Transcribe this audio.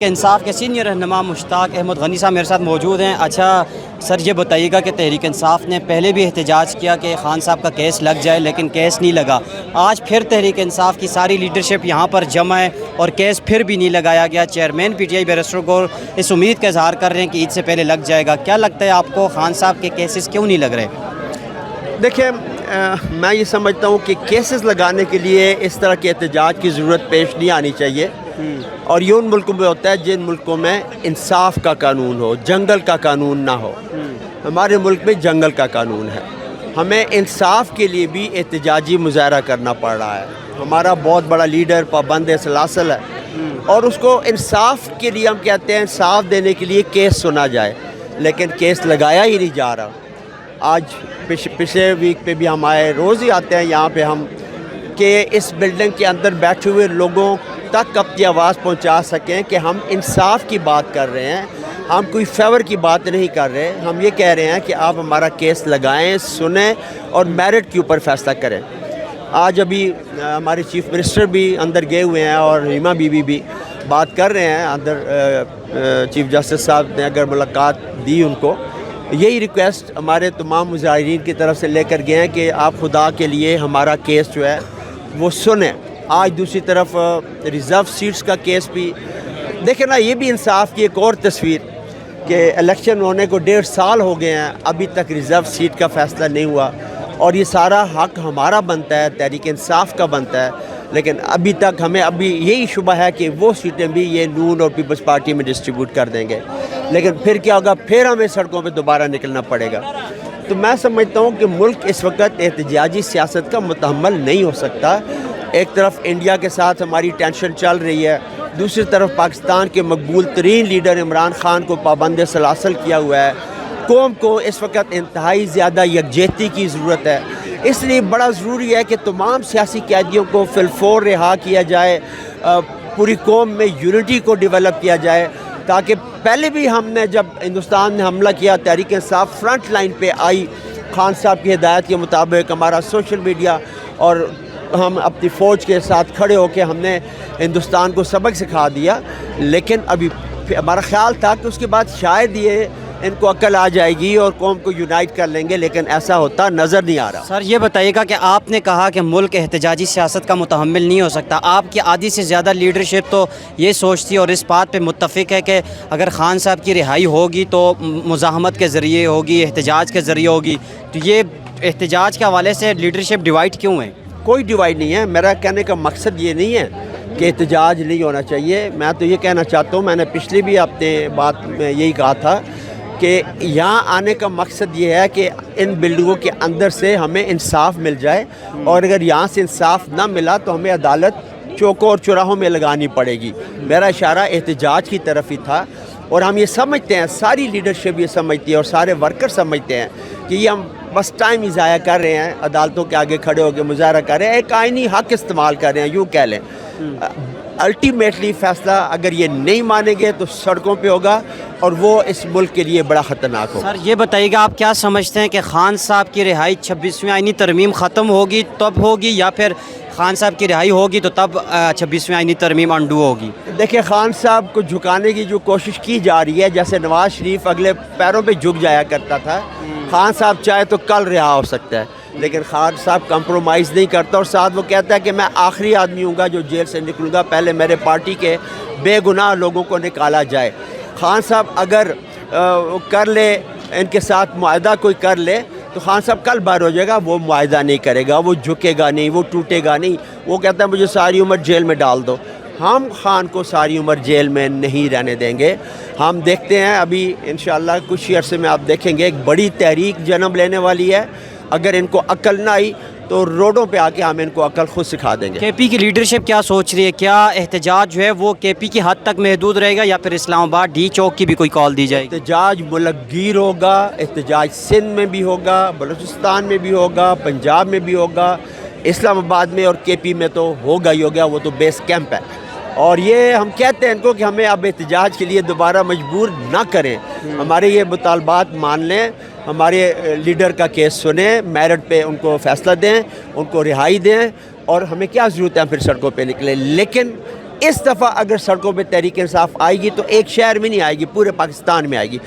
انصاف کے سینئر رہنما مشتاق احمد غنی صاحب میرے ساتھ موجود ہیں۔ اچھا سر، یہ بتائیے گا کہ تحریک انصاف نے پہلے بھی احتجاج کیا کہ خان صاحب کا کیس لگ جائے، لیکن کیس نہیں لگا۔ آج پھر تحریک انصاف کی ساری لیڈرشپ یہاں پر جمع ہے اور کیس پھر بھی نہیں لگایا گیا۔ Chairman P T I barrister گور اس امید کا اظہار کر رہے ہیں کہ عید سے پہلے لگ جائے گا۔ کیا لگتا ہے آپ کو، خان صاحب کے کیسز کیوں نہیں لگ رہے؟ دیکھیں، میں یہ سمجھتا ہوں کہ کیسز لگانے کے لیے اس طرح کے احتجاج کی ضرورت پیش نہیں آنی چاہیے، اور یہ ان ملکوں میں ہوتا ہے جن ملکوں میں انصاف کا قانون ہو، جنگل کا قانون نہ ہو۔ ہمارے ملک میں جنگل کا قانون ہے، ہمیں انصاف کے لیے بھی احتجاجی مظاہرہ کرنا پڑ رہا ہے۔ ہمارا بہت بڑا لیڈر پابند سلاسل ہے، اور اس کو انصاف کے لیے ہم کہتے ہیں انصاف دینے کے لیے کیس سنا جائے، لیکن کیس لگایا ہی نہیں جا رہا۔ آج پچھلے ویک پہ بھی ہم آئے، روز ہی آتے ہیں یہاں پہ ہم، کہ اس بلڈنگ کے اندر بیٹھے ہوئے لوگوں تک اپنی آواز پہنچا سکیں کہ ہم انصاف کی بات کر رہے ہیں، ہم کوئی فیور کی بات نہیں کر رہے۔ ہم یہ کہہ رہے ہیں کہ آپ ہمارا کیس لگائیں، سنیں اور میرٹ کے اوپر فیصلہ کریں۔ آج ابھی ہمارے چیف منسٹر بھی اندر گئے ہوئے ہیں، اور ریما بی بی بھی بات کر رہے ہیں اندر۔ چیف جسٹس صاحب نے اگر ملاقات دی ان کو، یہی ریکویسٹ ہمارے تمام مظاہرین کی طرف سے لے کر گئے ہیں کہ آپ خدا کے لیے ہمارا کیس جو ہے وہ سنیں۔ آج دوسری طرف ریزرو سیٹس کا کیس بھی دیکھیں نا، یہ بھی انصاف کی ایک اور تصویر کہ الیکشن ہونے کو 1.5 سال ہو گئے ہیں، ابھی تک ریزرو سیٹ کا فیصلہ نہیں ہوا، اور یہ سارا حق ہمارا بنتا ہے، تحریک انصاف کا بنتا ہے، لیکن ابھی تک ہمیں یہی شبہ ہے کہ وہ سیٹیں بھی یہ نون اور پیپلز پارٹی میں ڈسٹریبیوٹ کر دیں گے۔ لیکن پھر کیا ہوگا؟ پھر ہمیں سڑکوں پہ دوبارہ نکلنا پڑے گا۔ تو میں سمجھتا ہوں کہ ملک اس وقت احتجاجی سیاست کا متحمل نہیں ہو سکتا۔ ایک طرف انڈیا کے ساتھ ہماری ٹینشن چل رہی ہے، دوسری طرف پاکستان کے مقبول ترین لیڈر عمران خان کو پابند سلاسل کیا ہوا ہے۔ قوم کو اس وقت انتہائی زیادہ یکجہتی کی ضرورت ہے، اس لیے بڑا ضروری ہے کہ تمام سیاسی قیدیوں کو فی الفور رہا کیا جائے، پوری قوم میں یونٹی کو ڈیولپ کیا جائے، تاکہ پہلے بھی ہم نے جب ہندوستان نے حملہ کیا، تحریک انصاف فرنٹ لائن پہ آئی، خان صاحب کی ہدایت کے مطابق ہمارا سوشل میڈیا اور ہم اپنی فوج کے ساتھ کھڑے ہو کے ہم نے ہندوستان کو سبق سکھا دیا۔ لیکن ابھی ہمارا خیال تھا کہ اس کے بعد شاید یہ ان کو عقل آ جائے گی اور قوم کو یونائٹ کر لیں گے، لیکن ایسا ہوتا نظر نہیں آ رہا۔ سر یہ بتائیے گا کہ آپ نے کہا کہ ملک احتجاجی سیاست کا متحمل نہیں ہو سکتا، آپ کی آدھی سے زیادہ لیڈرشپ تو یہ سوچتی ہے اور اس بات پہ متفق ہے کہ اگر خان صاحب کی رہائی ہوگی تو مزاحمت کے ذریعے ہوگی، احتجاج کے ذریعے ہوگی، تو یہ احتجاج کے حوالے سے لیڈرشپ ڈیوائڈ کیوں ہے؟ کوئی ڈیوائڈ نہیں ہے۔ میرا کہنے کا مقصد یہ نہیں ہے کہ احتجاج نہیں ہونا چاہیے۔ میں تو یہ کہنا چاہتا ہوں، میں نے پچھلی بھی اپنے بات میں یہی کہا تھا کہ یہاں آنے کا مقصد یہ ہے کہ ان بلڈنگوں کے اندر سے ہمیں انصاف مل جائے، اور اگر یہاں سے انصاف نہ ملا تو ہمیں عدالت چوکوں اور چوراہوں میں لگانی پڑے گی۔ میرا اشارہ احتجاج کی طرف ہی تھا، اور ہم یہ سمجھتے ہیں، ساری لیڈرشپ یہ سمجھتی ہے اور سارے ورکر سمجھتے ہیں کہ یہ ہم بس ٹائم ہی ضائع کر رہے ہیں، عدالتوں کے آگے کھڑے ہو کے مظاہرہ کر رہے ہیں، ایک آئینی حق استعمال کر رہے ہیں، یوں کہہ لیں۔ الٹیمیٹلی فیصلہ اگر یہ نہیں مانیں گے تو سڑکوں پہ ہوگا، اور وہ اس ملک کے لیے بڑا خطرناک ہوگا۔ سر یہ بتائیے گا، آپ کیا سمجھتے ہیں کہ خان صاحب کی رہائی 26ویں آئینی ترمیم ختم ہوگی تب ہوگی، یا پھر خان صاحب کی رہائی ہوگی تو تب 26ویں آئینی ترمیم انڈو ہوگی؟ دیکھیں، خان صاحب کو جھکانے کی جو کوشش کی جا رہی ہے، جیسے نواز شریف اگلے پیروں پہ جھک جایا کرتا تھا، خان صاحب چاہے تو کل رہا ہو سکتا ہے، لیکن خان صاحب کمپرومائز نہیں کرتا، اور ساتھ وہ کہتا ہے کہ میں آخری آدمی ہوں گا جو جیل سے نکلوں گا، پہلے میرے پارٹی کے بے گناہ لوگوں کو نکالا جائے۔ خان صاحب اگر کر لے، ان کے ساتھ معاہدہ کوئی کر لے، تو خان صاحب کل باہر ہو جائے گا۔ وہ معاہدہ نہیں کرے گا، وہ جھکے گا نہیں، وہ ٹوٹے گا نہیں، وہ کہتا ہے مجھے ساری عمر جیل میں ڈال دو۔ ہم خان کو ساری عمر جیل میں نہیں رہنے دیں گے۔ ہم دیکھتے ہیں ابھی انشاءاللہ کچھ ہی عرصے میں آپ دیکھیں گے ایک بڑی تحریک جنم لینے والی ہے۔ اگر ان کو عقل نہ آئی تو روڈوں پہ آ کے ہم ان کو عقل خود سکھا دیں گے۔ کے پی کی لیڈرشپ کیا سوچ رہی ہے؟ کیا احتجاج جو ہے وہ کے پی کی حد تک محدود رہے گا، یا پھر اسلام آباد ڈی چوک کی بھی کوئی کال دی جائے گی؟ احتجاج ملک گیر ہوگا، احتجاج سندھ میں بھی ہوگا، بلوچستان میں بھی ہوگا، پنجاب میں بھی ہوگا، اسلام آباد میں اور کے پی میں تو ہوگا ہی ہوگا، وہ تو بیس کیمپ ہے۔ اور یہ ہم کہتے ہیں ان کو کہ ہمیں اب احتجاج کے لیے دوبارہ مجبور نہ کریں، ہمارے یہ مطالبات مان لیں، ہمارے لیڈر کا کیس سنیں، میرٹ پہ ان کو فیصلہ دیں، ان کو رہائی دیں، اور ہمیں کیا ضرورت ہے پھر سڑکوں پہ نکلیں۔ لیکن اس دفعہ اگر سڑکوں پہ تحریک انصاف آئے گی تو ایک شہر میں نہیں آئے گی، پورے پاکستان میں آئے گی.